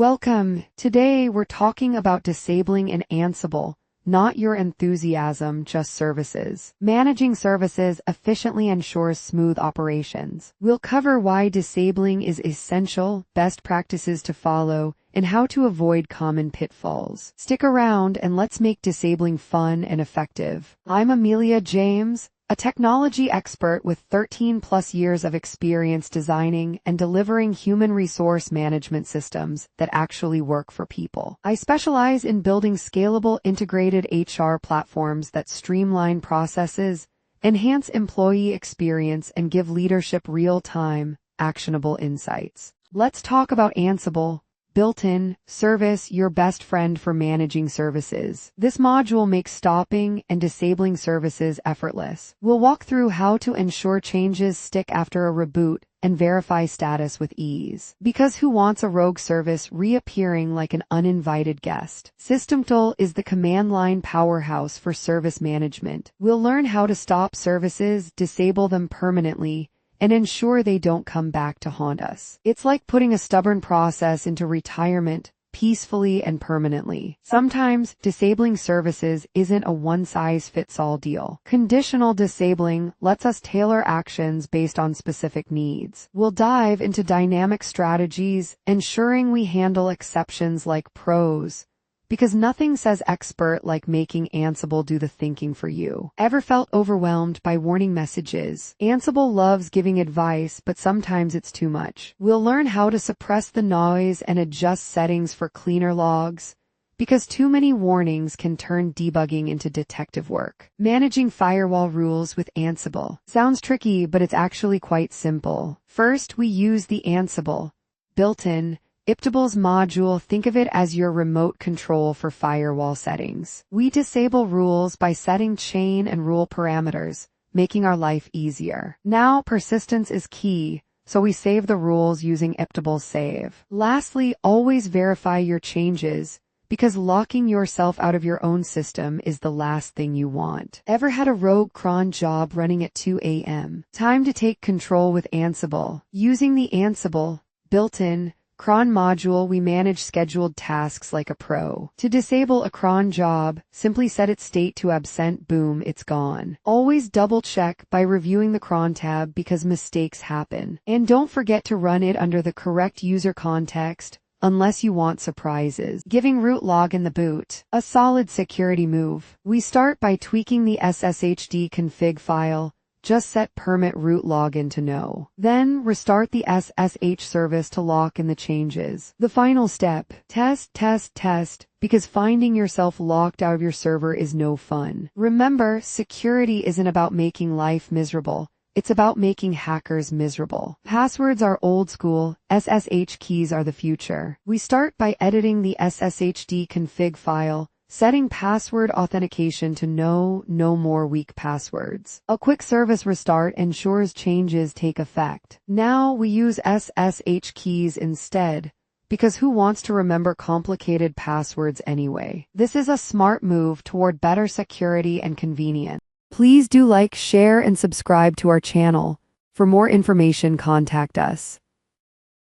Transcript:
Welcome. Today we're talking about disabling in Ansible, not your enthusiasm, just services. Managing services efficiently ensures smooth operations. We'll cover why disabling is essential, best practices to follow, and how to avoid common pitfalls. Stick around and let's make disabling fun and effective. I'm Amelia James, a technology expert with 13+ years of experience designing and delivering human resource management systems that actually work for people. I specialize in building scalable integrated HR platforms that streamline processes, enhance employee experience, and give leadership real-time, actionable insights. Let's talk about Ansible. Built-in service, your best friend for managing services. This module makes stopping and disabling services effortless. We'll walk through how to ensure changes stick after a reboot and verify status with ease. Because who wants a rogue service reappearing like an uninvited guest? Systemctl is the command line powerhouse for service management. We'll learn how to stop services, disable them permanently, and ensure they don't come back to haunt us. It's like putting a stubborn process into retirement, peacefully and permanently. Sometimes, disabling services isn't a one-size-fits-all deal. Conditional disabling lets us tailor actions based on specific needs. We'll dive into dynamic strategies, ensuring we handle exceptions like pros, because nothing says expert like making Ansible do the thinking for you. Ever felt overwhelmed by warning messages? Ansible loves giving advice, but sometimes it's too much. We'll learn how to suppress the noise and adjust settings for cleaner logs, because too many warnings can turn debugging into detective work. Managing firewall rules with Ansible. Sounds tricky, but it's actually quite simple. First, we use the Ansible built-in module. Think of it as your remote control for firewall settings. We disable rules by setting chain and rule parameters, making our life easier. Now, persistence is key, so we save the rules using save. Lastly, always verify your changes, because locking yourself out of your own system is the last thing you want. Ever had a rogue cron job running at 2 a.m.? Time to take control with Ansible. Using the Ansible built-in cron module, we manage scheduled tasks like a pro. To disable a cron job, simply set its state to absent. Boom, it's gone. Always double check by reviewing the cron tab because mistakes happen. And don't forget to run it under the correct user context, unless you want surprises. Giving root log in the boot. A solid security move. We start by tweaking the sshd config file. Just set permit root login to no. Then, restart the SSH service to lock in the changes. The final step, test, because finding yourself locked out of your server is no fun. Remember, security isn't about making life miserable. It's about making hackers miserable. Passwords are old school, SSH keys are the future. We start by editing the sshd config file, setting password authentication to no more weak passwords. A quick service restart ensures changes take effect. Now we use SSH keys instead, because who wants to remember complicated passwords anyway? This is a smart move toward better security and convenience. Please do like, share, and subscribe to our channel. For more information, contact us.